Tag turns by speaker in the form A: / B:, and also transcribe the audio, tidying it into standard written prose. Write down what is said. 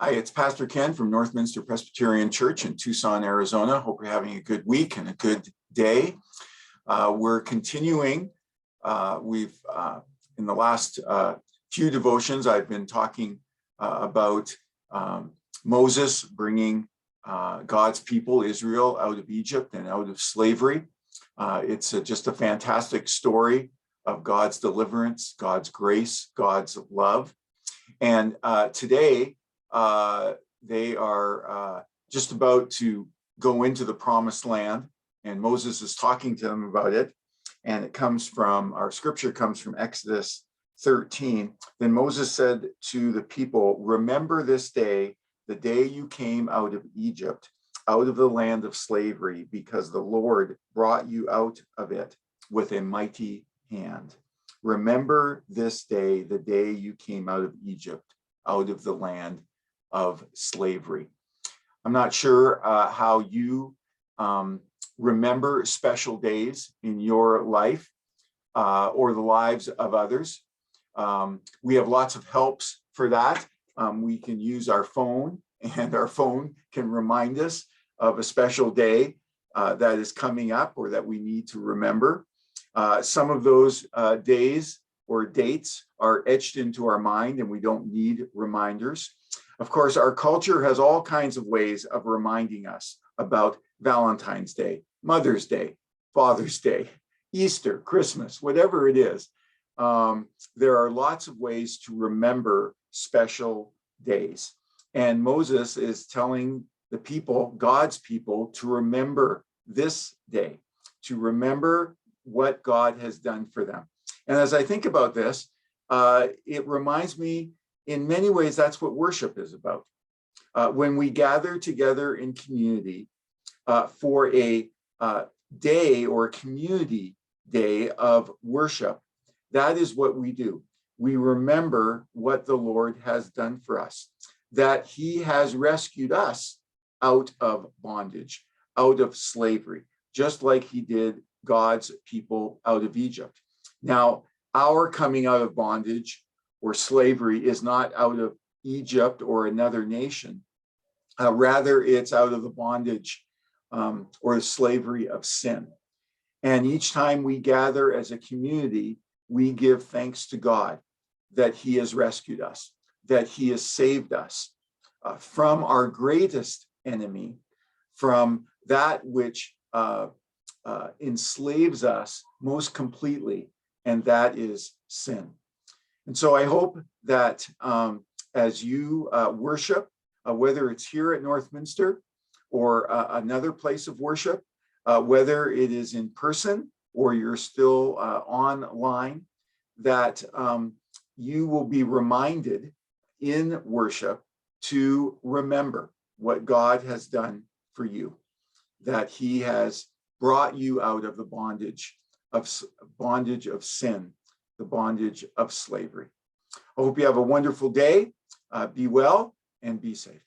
A: Hi, it's Pastor Ken from Northminster Presbyterian Church in Tucson, Arizona. Hope you're having a good week and a good day. We're continuing. In the last few devotions, I've been talking about Moses bringing God's people, Israel, out of Egypt and out of slavery. It's just a fantastic story of God's deliverance, God's grace, God's love. And today, they are just about to go into the promised land, and Moses is talking to them about it. And it comes from, our scripture comes from Exodus 13. Then Moses said to the people, "Remember this day, the day you came out of Egypt, out of the land of slavery, because the Lord brought you out of it with a mighty hand. Remember this day, the day you came out of Egypt, out of the land of slavery." I'm not sure how you remember special days in your life or the lives of others. We have lots of helps for that. We can use our phone, and our phone can remind us of a special day that is coming up or that we need to remember. Some of those days or dates are etched into our mind, and we don't need reminders. Of course, our culture has all kinds of ways of reminding us about Valentine's Day, Mother's Day, Father's Day, Easter, Christmas, whatever it is. There are lots of ways to remember special days. And Moses is telling the people, God's people, to remember this day, to remember what God has done for them. And as I think about this, it reminds me, in many ways, that's what worship is about. When we gather together in community for a day or a community day of worship, that is what we do. We remember what the Lord has done for us, that He has rescued us out of bondage, out of slavery, just like He did God's people out of Egypt. Now, our coming out of bondage or slavery is not out of Egypt or another nation. Rather, it's out of the bondage or the slavery of sin. And each time we gather as a community, we give thanks to God that He has rescued us, that He has saved us from our greatest enemy, from that which enslaves us most completely, and that is sin. And so I hope that as you worship, whether it's here at Northminster or another place of worship, whether it is in person or you're still online, that you will be reminded in worship to remember what God has done for you, that He has brought you out of the bondage of sin, the bondage of slavery. I hope you have a wonderful day. Be well and be safe.